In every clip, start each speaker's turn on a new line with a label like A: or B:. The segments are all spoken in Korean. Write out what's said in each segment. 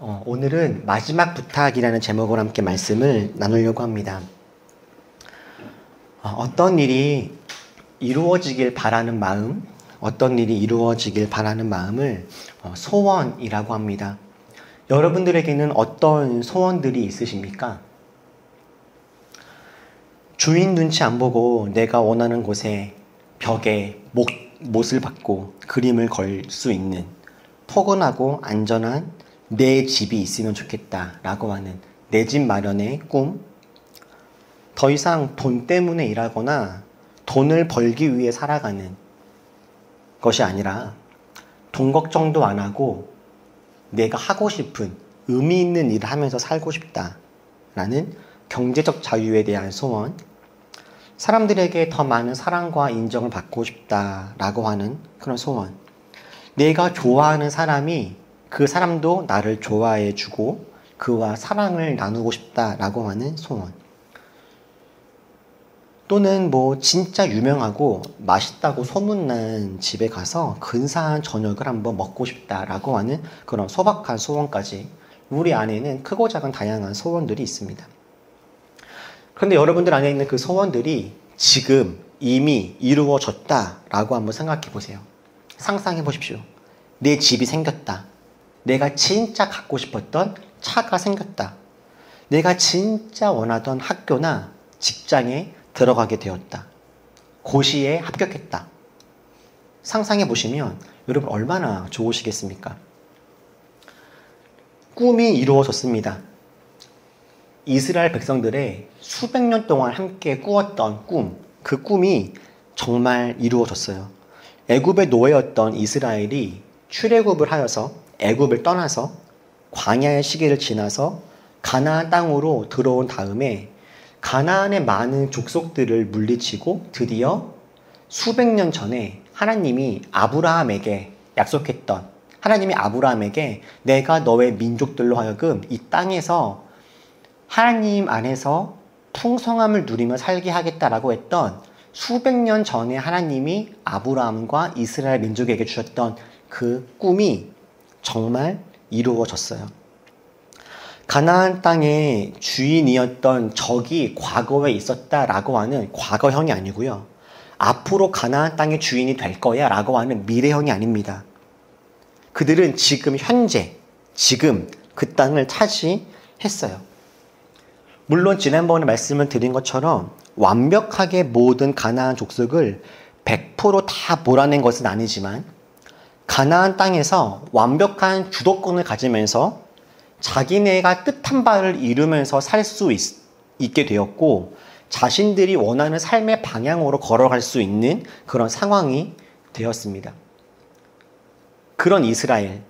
A: 오늘은 마지막 부탁이라는 제목으로 함께 말씀을 나누려고 합니다. 어떤 일이 이루어지길 바라는 마음, 어떤 일이 이루어지길 바라는 마음을 소원이라고 합니다. 여러분들에게는 어떤 소원들이 있으십니까? 주인 눈치 안 보고 내가 원하는 곳에 벽에 못을 박고 그림을 걸 수 있는 포근하고 안전한 내 집이 있으면 좋겠다라고 하는 내 집 마련의 꿈. 더 이상 돈 때문에 일하거나 돈을 벌기 위해 살아가는 것이 아니라 돈 걱정도 안 하고 내가 하고 싶은 의미 있는 일을 하면서 살고 싶다라는 경제적 자유에 대한 소원. 사람들에게 더 많은 사랑과 인정을 받고 싶다라고 하는 그런 소원. 내가 좋아하는 사람이 그 사람도 나를 좋아해 주고 그와 사랑을 나누고 싶다라고 하는 소원. 또는 진짜 유명하고 맛있다고 소문난 집에 가서 근사한 저녁을 한번 먹고 싶다라고 하는 그런 소박한 소원까지 우리 안에는 크고 작은 다양한 소원들이 있습니다. 그런데 여러분들 안에 있는 그 소원들이 지금 이미 이루어졌다라고 한번 생각해 보세요. 상상해 보십시오. 내 집이 생겼다. 내가 진짜 갖고 싶었던 차가 생겼다. 내가 진짜 원하던 학교나 직장에 들어가게 되었다. 고시에 합격했다. 상상해 보시면 여러분 얼마나 좋으시겠습니까? 꿈이 이루어졌습니다. 이스라엘 백성들의 수백 년 동안 함께 꾸었던 꿈, 그 꿈이 정말 이루어졌어요. 애굽의 노예였던 이스라엘이 출애굽을 하여서 애굽을 떠나서 광야의 시기를 지나서 가나안 땅으로 들어온 다음에 가나안의 많은 족속들을 물리치고 드디어 수백 년 전에 하나님이 아브라함에게 약속했던, 하나님이 아브라함에게 내가 너의 민족들로 하여금 이 땅에서 하나님 안에서 풍성함을 누리며 살게 하겠다라고 했던 수백 년 전에 하나님이 아브라함과 이스라엘 민족에게 주셨던 그 꿈이 정말 이루어졌어요. 가나안 땅의 주인이었던 적이 과거에 있었다라고 하는 과거형이 아니고요. 앞으로 가나안 땅의 주인이 될 거야 라고 하는 미래형이 아닙니다. 그들은 지금 현재, 지금 그 땅을 차지했어요. 물론 지난번에 말씀을 드린 것처럼 완벽하게 모든 가나안 족속을 100%다 몰아낸 것은 아니지만 가나안 땅에서 완벽한 주도권을 가지면서 자기네가 뜻한 바를 이루면서 살 수 있게 되었고 자신들이 원하는 삶의 방향으로 걸어갈 수 있는 그런 상황이 되었습니다. 그런 이스라엘,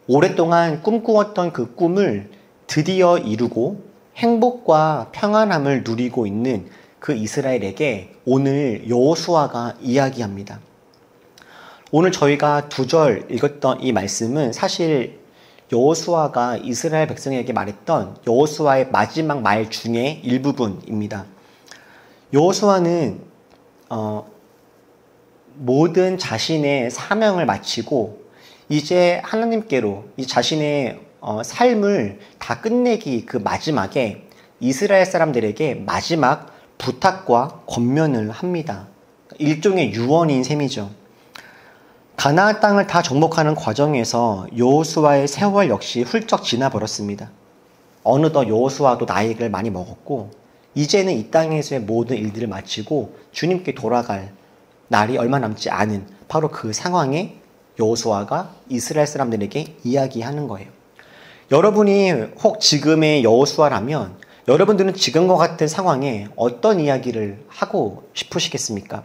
A: 오랫동안 꿈꾸었던 그 꿈을 드디어 이루고 행복과 평안함을 누리고 있는 그 이스라엘에게 오늘 여호수아가 이야기합니다. 오늘 저희가 2절 읽었던 이 말씀은 사실 여호수아가 이스라엘 백성에게 말했던 여호수아의 마지막 말 중에 일부분입니다. 여호수아는 모든 자신의 사명을 마치고 이제 하나님께로 이 자신의 삶을 다 끝내기 그 마지막에 이스라엘 사람들에게 마지막 부탁과 권면을 합니다. 일종의 유언인 셈이죠. 가나안 땅을 다 정복하는 과정에서 여호수아의 세월 역시 훌쩍 지나버렸습니다. 어느덧 여호수아도 나이를 많이 먹었고 이제는 이 땅에서의 모든 일들을 마치고 주님께 돌아갈 날이 얼마 남지 않은 바로 그 상황에 여호수아가 이스라엘 사람들에게 이야기하는 거예요. 여러분이 혹 지금의 여호수아라면 여러분들은 지금과 같은 상황에 어떤 이야기를 하고 싶으시겠습니까?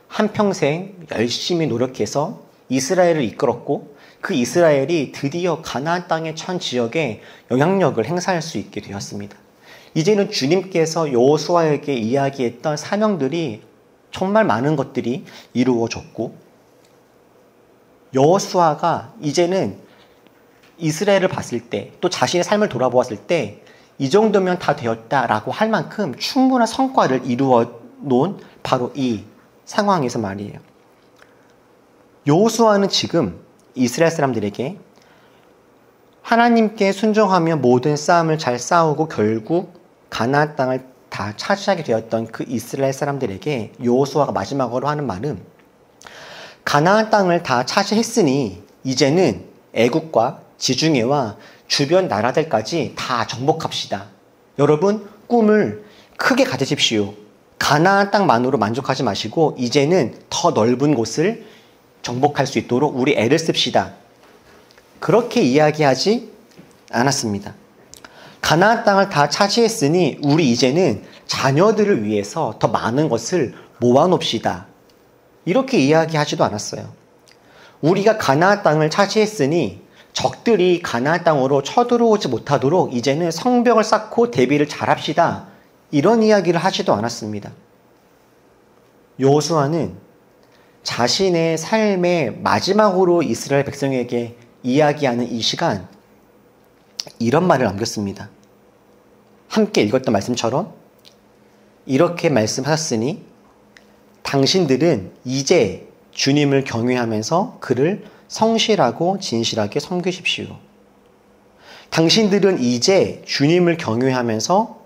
A: 한평생 열심히 노력해서 이스라엘을 이끌었고 그 이스라엘이 드디어 가나안 땅의 천 지역에 영향력을 행사할 수 있게 되었습니다. 이제는 주님께서 여호수아에게 이야기했던 사명들이 정말 많은 것들이 이루어졌고 여호수아가 이제는 이스라엘을 봤을 때 또 자신의 삶을 돌아보았을 때 이 정도면 다 되었다라고 할 만큼 충분한 성과를 이루어 놓은 바로 이 상황에서 말이에요. 여호수아는 지금 이스라엘 사람들에게 하나님께 순종하며 모든 싸움을 잘 싸우고 결국 가나안 땅을 다 차지하게 되었던 그 이스라엘 사람들에게 여호수아가 마지막으로 하는 말은 가나안 땅을 다 차지했으니 이제는 애국과 지중해와 주변 나라들까지 다 정복합시다. 여러분, 꿈을 크게 가지십시오. 가나안 땅만으로 만족하지 마시고 이제는 더 넓은 곳을 정복할 수 있도록 우리 애를 씁시다. 그렇게 이야기하지 않았습니다. 가나안 땅을 다 차지했으니 우리 이제는 자녀들을 위해서 더 많은 것을 모아놓읍시다. 이렇게 이야기하지도 않았어요. 우리가 가나안 땅을 차지했으니 적들이 가나안 땅으로 쳐들어오지 못하도록 이제는 성벽을 쌓고 대비를 잘합시다. 이런 이야기를 하지도 않았습니다. 여호수아는 자신의 삶의 마지막으로 이스라엘 백성에게 이야기하는 이 시간, 이런 말을 남겼습니다. 함께 읽었던 말씀처럼 이렇게 말씀하셨으니 당신들은 이제 주님을 경외하면서 그를 성실하고 진실하게 섬기십시오. 당신들은 이제 주님을 경외하면서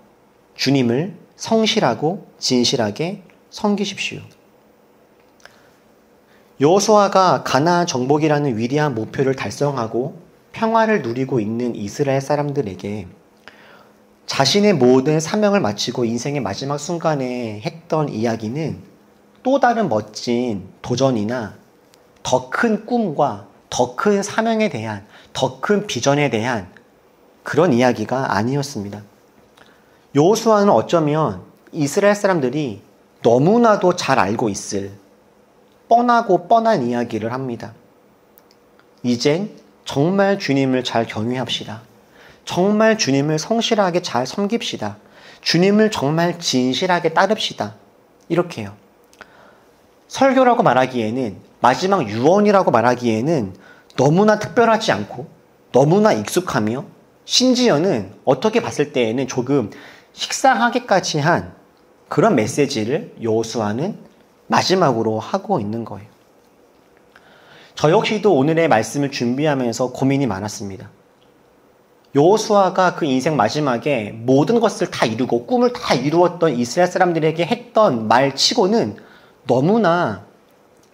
A: 주님을 성실하고 진실하게 섬기십시오. 여호수아가 가나안 정복이라는 위대한 목표를 달성하고 평화를 누리고 있는 이스라엘 사람들에게 자신의 모든 사명을 마치고 인생의 마지막 순간에 했던 이야기는 또 다른 멋진 도전이나 더 큰 꿈과 더 큰 사명에 대한, 더 큰 비전에 대한 그런 이야기가 아니었습니다. 여호수아는 어쩌면 이스라엘 사람들이 너무나도 잘 알고 있을 뻔하고 뻔한 이야기를 합니다. 이젠 정말 주님을 잘 경외합시다. 정말 주님을 성실하게 잘 섬깁시다. 주님을 정말 진실하게 따릅시다. 이렇게 해요. 설교라고 말하기에는, 마지막 유언이라고 말하기에는 너무나 특별하지 않고 너무나 익숙하며 심지어는 어떻게 봤을 때에는 조금 식상하기까지 한 그런 메시지를 여호수아는 마지막으로 하고 있는 거예요. 저 역시도 오늘의 말씀을 준비하면서 고민이 많았습니다. 여호수아가 그 인생 마지막에 모든 것을 다 이루고 꿈을 다 이루었던 이스라엘 사람들에게 했던 말치고는 너무나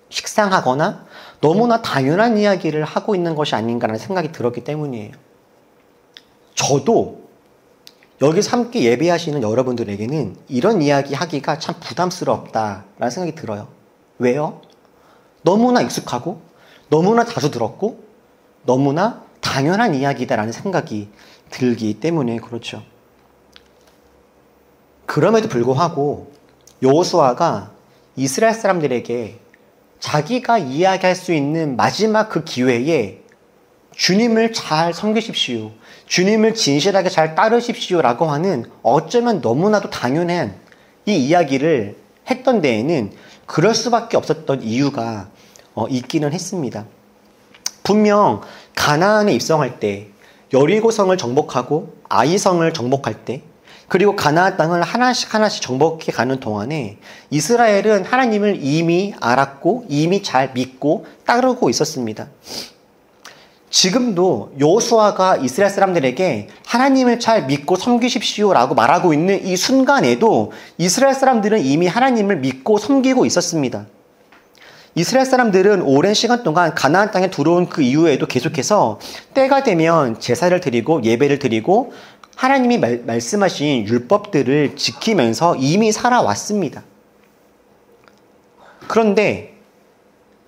A: 식상하거나 너무나 당연한 이야기를 하고 있는 것이 아닌가라는 생각이 들었기 때문이에요. 저도 여기서 함께 예배하시는 여러분들에게는 이런 이야기 하기가 참 부담스럽다라는 생각이 들어요. 왜요? 너무나 익숙하고 너무나 자주 들었고 너무나 당연한 이야기다라는 생각이 들기 때문에 그렇죠. 그럼에도 불구하고 여호수아가 이스라엘 사람들에게 자기가 이야기할 수 있는 마지막 그 기회에 주님을 잘 섬기십시오. 주님을 진실하게 잘 따르십시오. 라고 하는 어쩌면 너무나도 당연한 이 이야기를 했던 데에는 그럴 수밖에 없었던 이유가 있기는 했습니다. 분명 가나안에 입성할 때, 여리고성을 정복하고 아이성을 정복할 때, 그리고 가나안 땅을 하나씩 하나씩 정복해 가는 동안에 이스라엘은 하나님을 이미 알았고 이미 잘 믿고 따르고 있었습니다. 지금도 여호수아가 이스라엘 사람들에게 하나님을 잘 믿고 섬기십시오 라고 말하고 있는 이 순간에도 이스라엘 사람들은 이미 하나님을 믿고 섬기고 있었습니다. 이스라엘 사람들은 오랜 시간 동안 가나안 땅에 들어온 그 이후에도 계속해서 때가 되면 제사를 드리고 예배를 드리고 하나님이 말씀하신 율법들을 지키면서 이미 살아왔습니다. 그런데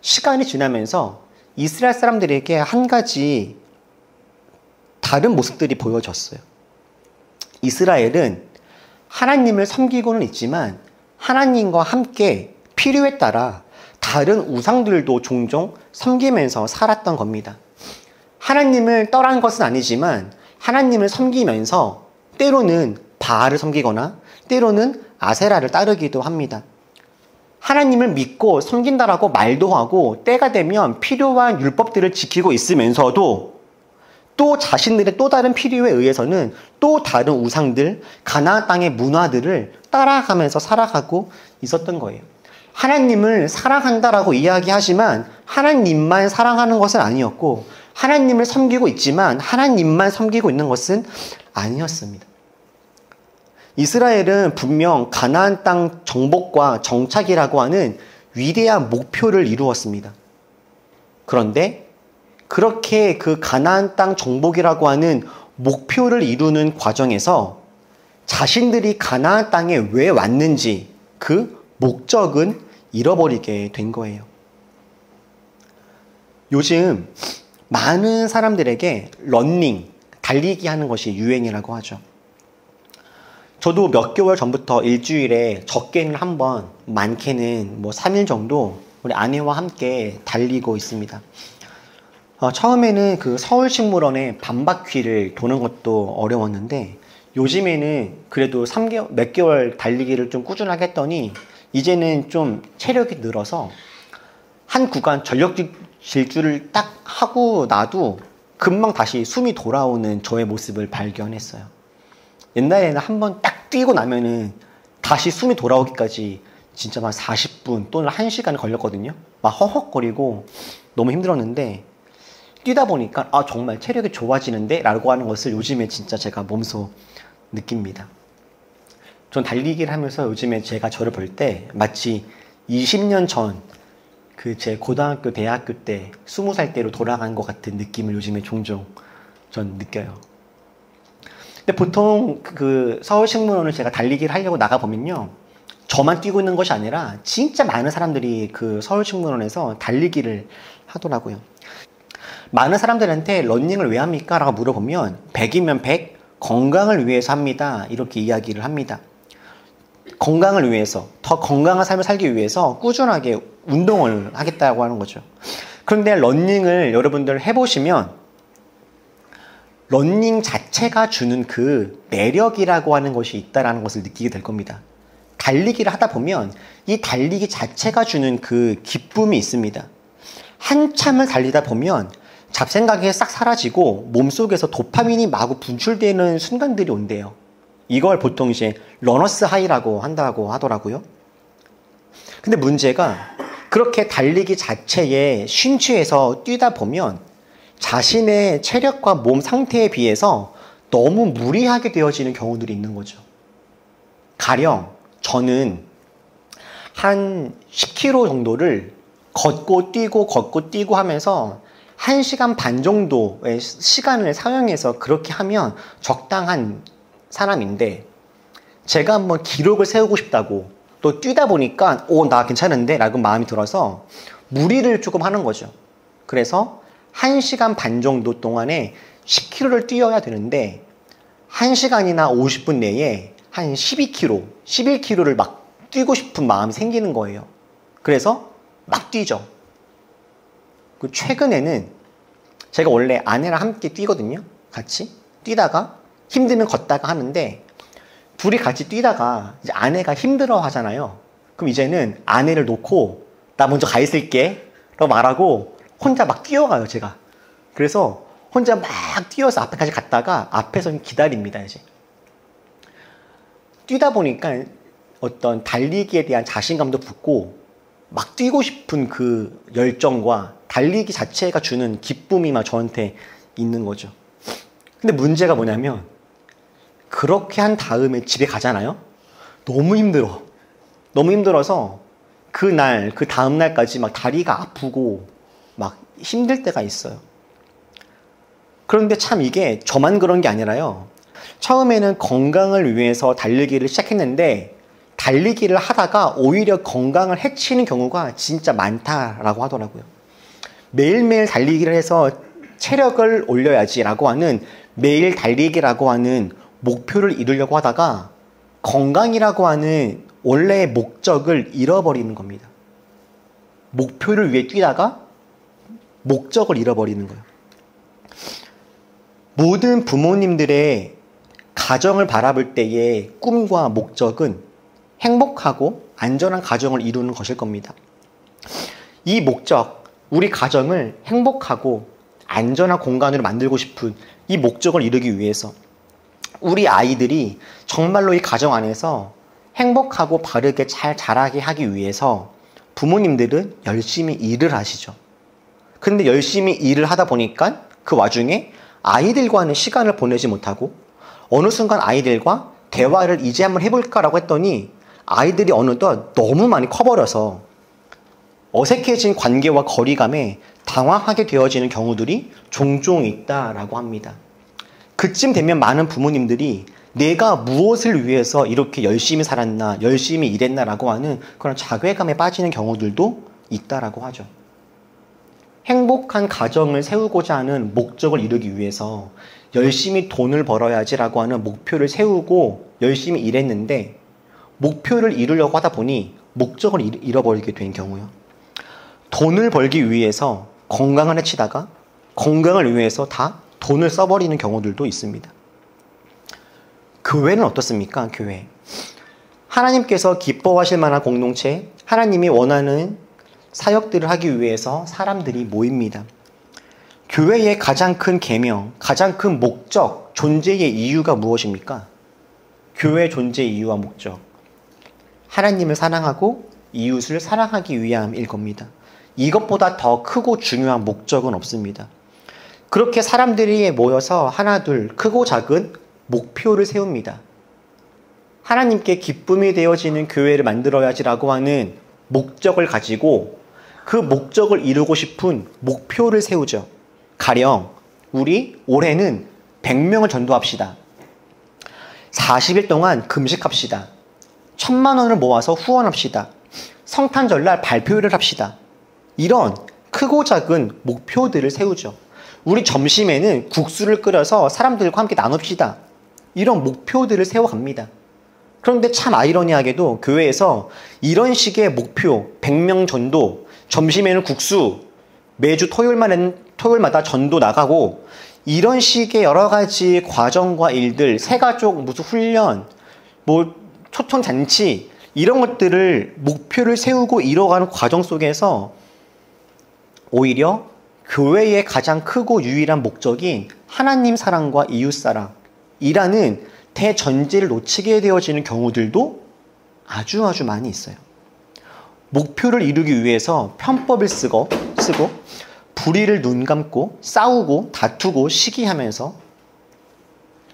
A: 시간이 지나면서 이스라엘 사람들에게 한 가지 다른 모습들이 보여졌어요. 이스라엘은 하나님을 섬기고는 있지만 하나님과 함께 필요에 따라 다른 우상들도 종종 섬기면서 살았던 겁니다. 하나님을 떠난 것은 아니지만 하나님을 섬기면서 때로는 바알을 섬기거나 때로는 아세라를 따르기도 합니다. 하나님을 믿고 섬긴다라고 말도 하고 때가 되면 필요한 율법들을 지키고 있으면서도 또 자신들의 또 다른 필요에 의해서는 또 다른 우상들, 가나안 땅의 문화들을 따라가면서 살아가고 있었던 거예요. 하나님을 사랑한다라고 이야기하지만 하나님만 사랑하는 것은 아니었고 하나님을 섬기고 있지만 하나님만 섬기고 있는 것은 아니었습니다. 이스라엘은 분명 가나안 땅 정복과 정착이라고 하는 위대한 목표를 이루었습니다. 그런데 그렇게 그 가나안 땅 정복이라고 하는 목표를 이루는 과정에서 자신들이 가나안 땅에 왜 왔는지 그 목적은 잃어버리게 된 거예요. 요즘 많은 사람들에게 러닝, 달리기 하는 것이 유행이라고 하죠. 저도 몇 개월 전부터 일주일에 적게는 한 번, 많게는 3일 정도 우리 아내와 함께 달리고 있습니다. 처음에는 그 서울식물원의 반바퀴를 도는 것도 어려웠는데 요즘에는 그래도 몇 개월 달리기를 좀 꾸준하게 했더니 이제는 좀 체력이 늘어서 한 구간 전력 질주를 딱 하고 나도 금방 다시 숨이 돌아오는 저의 모습을 발견했어요. 옛날에는 한 번 딱 뛰고 나면은 다시 숨이 돌아오기까지 진짜 막 40분 또는 1시간 걸렸거든요. 막 허헉거리고 너무 힘들었는데 뛰다 보니까 정말 체력이 좋아지는데 라고 하는 것을 요즘에 진짜 제가 몸소 느낍니다. 전 달리기를 하면서 요즘에 제가 저를 볼 때 마치 20년 전 그 제 고등학교, 대학교 때 20살 때로 돌아간 것 같은 느낌을 요즘에 종종 전 느껴요. 근데 보통 그 서울식물원을 제가 달리기를 하려고 나가보면요. 저만 뛰고 있는 것이 아니라 진짜 많은 사람들이 그 서울식물원에서 달리기를 하더라고요. 많은 사람들한테 러닝을 왜 합니까? 라고 물어보면 100이면 100, 건강을 위해서 합니다. 이렇게 이야기를 합니다. 건강을 위해서, 더 건강한 삶을 살기 위해서 꾸준하게 운동을 하겠다고 하는 거죠. 그런데 러닝을 여러분들 해보시면 러닝 자체가 주는 그 매력이라고 하는 것이 있다는 것을 느끼게 될 겁니다. 달리기를 하다 보면 이 달리기 자체가 주는 그 기쁨이 있습니다. 한참을 달리다 보면 잡생각이 싹 사라지고 몸속에서 도파민이 마구 분출되는 순간들이 온대요. 이걸 보통 이제 러너스 하이라고 한다고 하더라고요. 근데 문제가 그렇게 달리기 자체에 심취해서 뛰다 보면 자신의 체력과 몸 상태에 비해서 너무 무리하게 되어지는 경우들이 있는 거죠. 가령 저는 한 10km 정도를 걷고 뛰고 하면서 1시간 반 정도의 시간을 사용해서 그렇게 하면 적당한 사람인데 제가 한번 기록을 세우고 싶다고 또 뛰다 보니까 나 괜찮은데 라고 마음이 들어서 무리를 조금 하는 거죠. 그래서 1시간 반 정도 동안에 10km를 뛰어야 되는데 1시간이나 50분 내에 한 12km, 11km를 막 뛰고 싶은 마음이 생기는 거예요. 그래서 막 뛰죠. 최근에는 제가 원래 아내랑 함께 뛰거든요. 같이 뛰다가 힘들면 걷다가 하는데 둘이 같이 뛰다가 이제 아내가 힘들어 하잖아요. 그럼 이제는 아내를 놓고 나 먼저 가 있을게 라고 말하고 혼자 막 뛰어가요, 제가. 그래서 혼자 막 뛰어서 앞에까지 갔다가 앞에서 기다립니다, 이제. 뛰다 보니까 어떤 달리기에 대한 자신감도 붙고 막 뛰고 싶은 그 열정과 달리기 자체가 주는 기쁨이 막 저한테 있는 거죠. 근데 문제가 뭐냐면 그렇게 한 다음에 집에 가잖아요. 너무 힘들어. 너무 힘들어서 그 다음 날까지 막 다리가 아프고 막 힘들 때가 있어요. 그런데 참 이게 저만 그런 게 아니라요. 처음에는 건강을 위해서 달리기를 시작했는데 달리기를 하다가 오히려 건강을 해치는 경우가 진짜 많다라고 하더라고요. 매일매일 달리기를 해서 체력을 올려야지라고 하는 매일 달리기라고 하는 목표를 이루려고 하다가 건강이라고 하는 원래의 목적을 잃어버리는 겁니다. 목표를 위해 뛰다가 목적을 잃어버리는 거예요. 모든 부모님들의 가정을 바라볼 때의 꿈과 목적은 행복하고 안전한 가정을 이루는 것일 겁니다. 이 목적, 우리 가정을 행복하고 안전한 공간으로 만들고 싶은 이 목적을 이루기 위해서 우리 아이들이 정말로 이 가정 안에서 행복하고 바르게 잘 자라게 하기 위해서 부모님들은 열심히 일을 하시죠. 근데 열심히 일을 하다 보니까 그 와중에 아이들과는 시간을 보내지 못하고 어느 순간 아이들과 대화를 이제 한번 해볼까라고 했더니 아이들이 어느덧 너무 많이 커버려서 어색해진 관계와 거리감에 당황하게 되어지는 경우들이 종종 있다라고 합니다. 그쯤 되면 많은 부모님들이 내가 무엇을 위해서 이렇게 열심히 살았나, 열심히 일했나라고 하는 그런 자괴감에 빠지는 경우들도 있다라고 하죠. 행복한 가정을 세우고자 하는 목적을 이루기 위해서 열심히 돈을 벌어야지라고 하는 목표를 세우고 열심히 일했는데 목표를 이루려고 하다 보니 목적을 잃어버리게 된 경우요. 돈을 벌기 위해서 건강을 해치다가 건강을 위해서 다 돈을 써버리는 경우들도 있습니다. 교회는 어떻습니까? 교회. 하나님께서 기뻐하실 만한 공동체, 하나님이 원하는 사역들을 하기 위해서 사람들이 모입니다. 교회의 가장 큰 계명, 가장 큰 목적, 존재의 이유가 무엇입니까? 교회의 존재 이유와 목적. 하나님을 사랑하고 이웃을 사랑하기 위함일 겁니다. 이것보다 더 크고 중요한 목적은 없습니다. 그렇게 사람들이 모여서 하나 둘 크고 작은 목표를 세웁니다. 하나님께 기쁨이 되어지는 교회를 만들어야지라고 하는 목적을 가지고 그 목적을 이루고 싶은 목표를 세우죠. 가령 우리 올해는 100명을 전도합시다. 40일 동안 금식합시다. 1000만 원을 모아서 후원합시다. 성탄절날 발표를 합시다. 이런 크고 작은 목표들을 세우죠. 우리 점심에는 국수를 끓여서 사람들과 함께 나눕시다. 이런 목표들을 세워갑니다. 그런데 참 아이러니하게도 교회에서 이런 식의 목표, 100명 전도, 점심에는 국수, 매주 토요일마다 전도 나가고 이런 식의 여러 가지 과정과 일들, 새가족 무슨 훈련, 초청잔치 이런 것들을 목표를 세우고 이뤄가는 과정 속에서 오히려 교회의 가장 크고 유일한 목적인 하나님 사랑과 이웃 사랑이라는 대전제를 놓치게 되어지는 경우들도 아주 많이 있어요. 목표를 이루기 위해서 편법을 쓰고 불의를 눈 감고 싸우고 다투고 시기하면서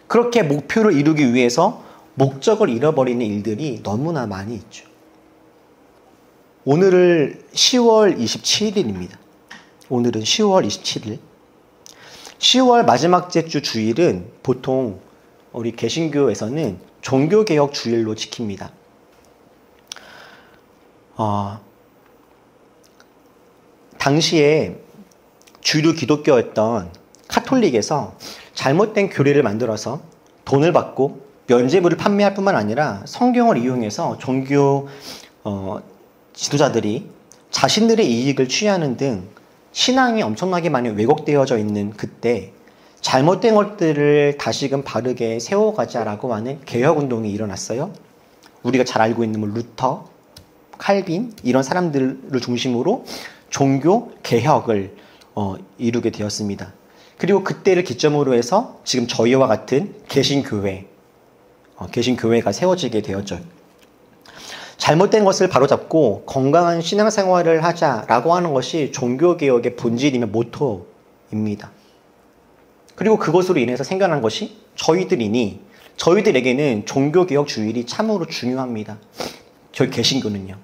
A: 그렇게 목표를 이루기 위해서 목적을 잃어버리는 일들이 너무나 많이 있죠. 오늘은 10월 27일입니다. 오늘은 10월 27일. 10월 마지막 주 주일은 보통 우리 개신교에서는 종교개혁 주일로 지킵니다. 당시에 주류 기독교였던 카톨릭에서 잘못된 교리를 만들어서 돈을 받고 면죄부를 판매할 뿐만 아니라 성경을 이용해서 종교 지도자들이 자신들의 이익을 취하는 등 신앙이 엄청나게 많이 왜곡되어져 있는 그때 잘못된 것들을 다시금 바르게 세워가자라고 하는 개혁운동이 일어났어요. 우리가 잘 알고 있는 루터, 칼빈 이런 사람들을 중심으로 종교 개혁을 이루게 되었습니다. 그리고 그때를 기점으로 해서 지금 저희와 같은 개신교회가 세워지게 되었죠. 잘못된 것을 바로잡고 건강한 신앙생활을 하자라고 하는 것이 종교개혁의 본질이며 모토입니다. 그리고 그것으로 인해서 생겨난 것이 저희들이니 저희들에게는 종교개혁 주일이 참으로 중요합니다. 저희 개신교는요.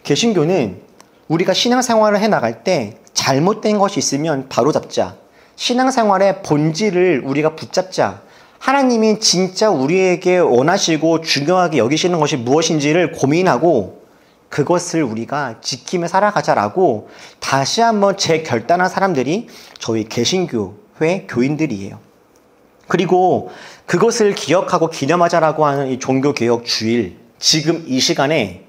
A: 개신교는 우리가 신앙생활을 해나갈 때 잘못된 것이 있으면 바로잡자. 신앙생활의 본질을 우리가 붙잡자. 하나님이 진짜 우리에게 원하시고 중요하게 여기시는 것이 무엇인지를 고민하고 그것을 우리가 지키며 살아가자라고 다시 한번 재결단한 사람들이 저희 개신교회 교인들이에요. 그리고 그것을 기억하고 기념하자라고 하는 이 종교개혁 주일, 지금 이 시간에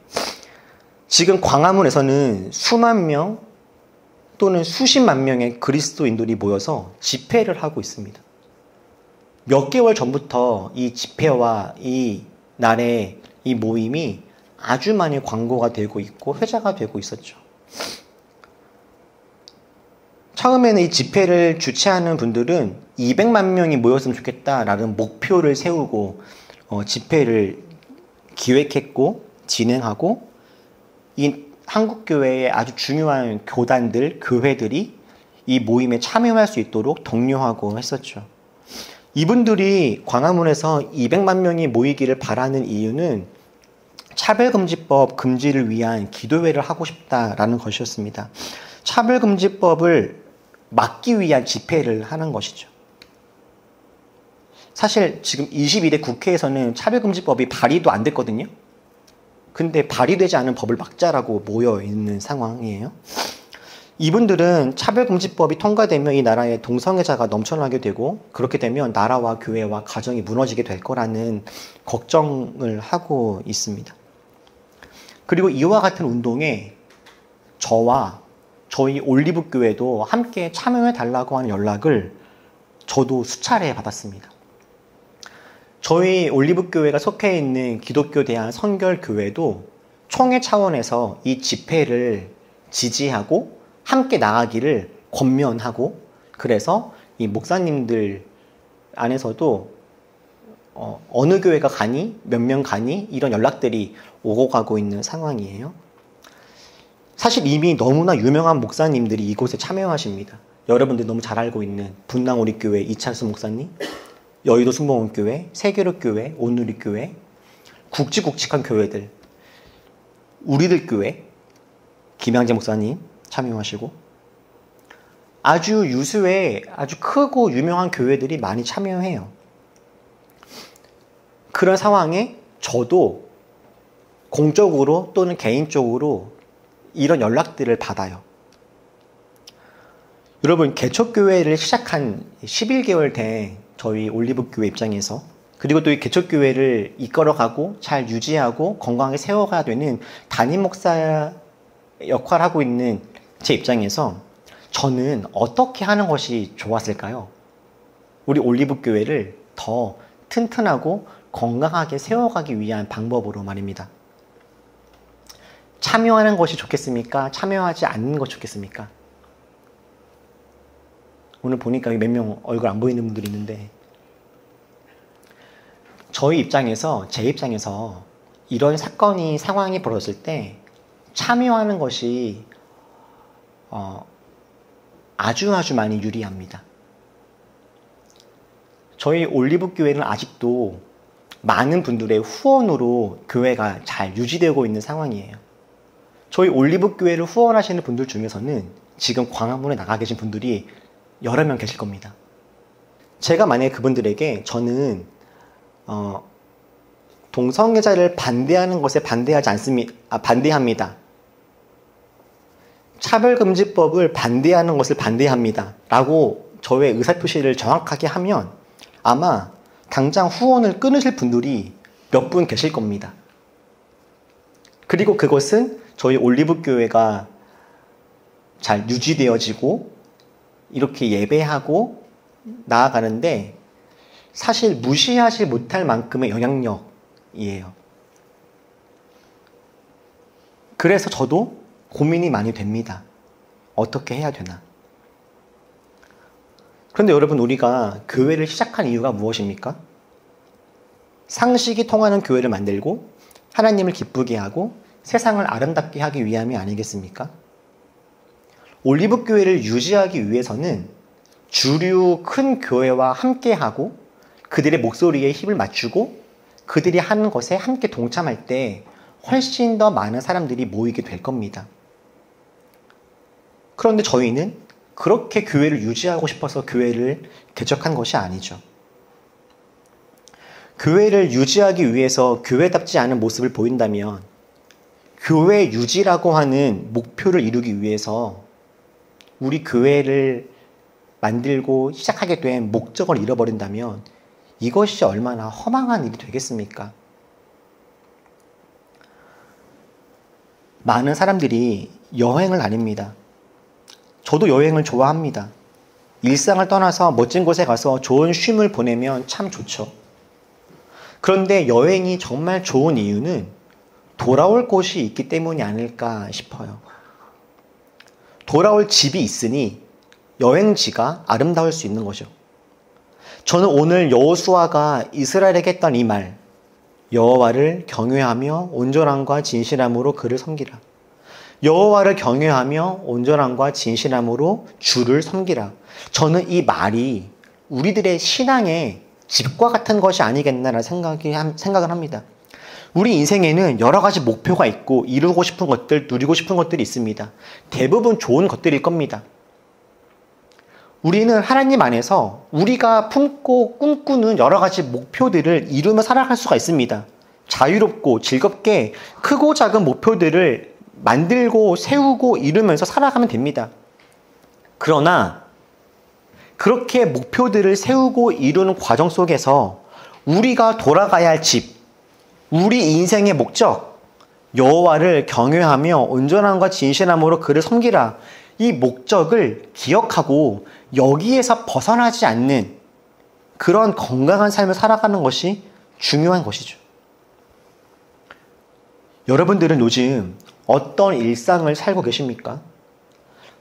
A: 지금 광화문에서는 수만 명 또는 수십만 명의 그리스도인들이 모여서 집회를 하고 있습니다. 몇 개월 전부터 이 집회와 이 날의 이 모임이 아주 많이 광고가 되고 있고 회자가 되고 있었죠. 처음에는 이 집회를 주최하는 분들은 200만 명이 모였으면 좋겠다라는 목표를 세우고 집회를 기획했고 진행하고 이 한국교회의 아주 중요한 교단들, 교회들이 이 모임에 참여할 수 있도록 독려하고 했었죠. 이분들이 광화문에서 200만 명이 모이기를 바라는 이유는 차별금지법 금지를 위한 기도회를 하고 싶다라는 것이었습니다. 차별금지법을 막기 위한 집회를 하는 것이죠. 사실 지금 22대 국회에서는 차별금지법이 발의도 안 됐거든요. 근데 발의되지 않은 법을 막자라고 모여 있는 상황이에요. 이분들은 차별금지법이 통과되면 이 나라에 동성애자가 넘쳐나게 되고, 그렇게 되면 나라와 교회와 가정이 무너지게 될 거라는 걱정을 하고 있습니다. 그리고 이와 같은 운동에 저와 저희 올리브교회도 함께 참여해 달라고 하는 연락을 저도 수차례 받았습니다. 저희 올리브교회가 속해 있는 기독교 대한 선결교회도 총회 차원에서 이 집회를 지지하고 함께 나가기를 권면하고, 그래서 이 목사님들 안에서도 어느 교회가 가니, 몇 명 가니, 이런 연락들이 오고 가고 있는 상황이에요. 사실 이미 너무나 유명한 목사님들이 이곳에 참여하십니다. 여러분들 너무 잘 알고 있는 분당우리교회 이찬수 목사님, 여의도 순복음교회, 세계로교회, 온누리교회, 굵직굵직한 교회들, 우리들 교회, 김양재 목사님 참여하시고, 아주 유수의 아주 크고 유명한 교회들이 많이 참여해요. 그런 상황에 저도 공적으로 또는 개인적으로 이런 연락들을 받아요. 여러분, 개척교회를 시작한 11개월 된 저희 올리브교회 입장에서, 그리고 또 이 개척교회를 이끌어가고 잘 유지하고 건강하게 세워가야 되는 담임 목사 역할을 하고 있는 제 입장에서 저는 어떻게 하는 것이 좋았을까요? 우리 올리브교회를 더 튼튼하고 건강하게 세워가기 위한 방법으로 말입니다. 참여하는 것이 좋겠습니까? 참여하지 않는 것이 좋겠습니까? 오늘 보니까 몇 명 얼굴 안 보이는 분들이 있는데, 저희 입장에서, 제 입장에서 이런 사건이, 상황이 벌어졌을 때 참여하는 것이 아주 많이 유리합니다. 저희 올리브교회는 아직도 많은 분들의 후원으로 교회가 잘 유지되고 있는 상황이에요. 저희 올리브교회를 후원하시는 분들 중에서는 지금 광화문에 나가 계신 분들이 여러 명 계실 겁니다. 제가 만약에 그분들에게 저는 동성애자를 반대하는 것에 반대합니다. 차별금지법을 반대하는 것을 반대합니다. 라고 저의 의사표시를 정확하게 하면 아마 당장 후원을 끊으실 분들이 몇 분 계실 겁니다. 그리고 그것은 저희 올리브교회가 잘 유지되어지고 이렇게 예배하고 나아가는데 사실 무시하지 못할 만큼의 영향력이에요. 그래서 저도 고민이 많이 됩니다. 어떻게 해야 되나? 그런데 여러분, 우리가 교회를 시작한 이유가 무엇입니까? 상식이 통하는 교회를 만들고 하나님을 기쁘게 하고 세상을 아름답게 하기 위함이 아니겠습니까? 올리브교회를 유지하기 위해서는 주류 큰 교회와 함께하고 그들의 목소리에 힘을 맞추고 그들이 하는 것에 함께 동참할 때 훨씬 더 많은 사람들이 모이게 될 겁니다. 그런데 저희는 그렇게 교회를 유지하고 싶어서 교회를 개척한 것이 아니죠. 교회를 유지하기 위해서 교회답지 않은 모습을 보인다면 교회 유지라고 하는 목표를 이루기 위해서 우리 교회를 만들고 시작하게 된 목적을 잃어버린다면 이것이 얼마나 허망한 일이 되겠습니까? 많은 사람들이 여행을 다닙니다. 저도 여행을 좋아합니다. 일상을 떠나서 멋진 곳에 가서 좋은 쉼을 보내면 참 좋죠. 그런데 여행이 정말 좋은 이유는 돌아올 곳이 있기 때문이 아닐까 싶어요. 돌아올 집이 있으니 여행지가 아름다울 수 있는 거죠. 저는 오늘 여호수아가 이스라엘에게 했던 이 말, 여호와를 경외하며 온전함과 진실함으로 그를 섬기라. 여호와를 경외하며 온전함과 진실함으로 주를 섬기라. 저는 이 말이 우리들의 신앙의 집과 같은 것이 아니겠나라는 생각을 합니다. 우리 인생에는 여러 가지 목표가 있고 이루고 싶은 것들, 누리고 싶은 것들이 있습니다. 대부분 좋은 것들일 겁니다. 우리는 하나님 안에서 우리가 품고 꿈꾸는 여러 가지 목표들을 이루며 살아갈 수가 있습니다. 자유롭고 즐겁게 크고 작은 목표들을 만들고 세우고 이루면서 살아가면 됩니다. 그러나 그렇게 목표들을 세우고 이루는 과정 속에서 우리가 돌아가야 할 집, 우리 인생의 목적, 여호와를 경외하며 온전함과 진실함으로 그를 섬기라. 이 목적을 기억하고 여기에서 벗어나지 않는 그런 건강한 삶을 살아가는 것이 중요한 것이죠. 여러분들은 요즘 어떤 일상을 살고 계십니까?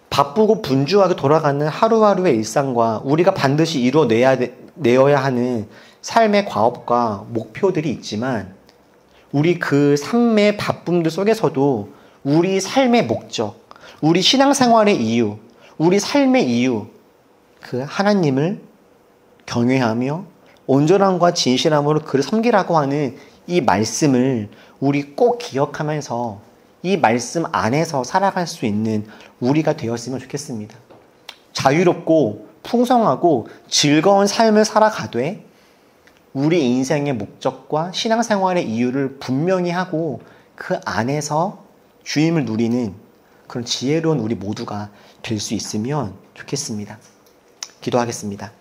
A: 바쁘고 분주하게 돌아가는 하루하루의 일상과 우리가 반드시 이루어내야 하는 삶의 과업과 목표들이 있지만 우리 그 삶의 바쁨들 속에서도 우리 삶의 목적, 우리 신앙생활의 이유, 우리 삶의 이유, 그 하나님을 경외하며 온전함과 진실함으로 그를 섬기라고 하는 이 말씀을 우리 꼭 기억하면서 이 말씀 안에서 살아갈 수 있는 우리가 되었으면 좋겠습니다. 자유롭고 풍성하고 즐거운 삶을 살아가되 우리 인생의 목적과 신앙생활의 이유를 분명히 하고 그 안에서 주임을 누리는 그런 지혜로운 우리 모두가 될 수 있으면 좋겠습니다. 기도하겠습니다.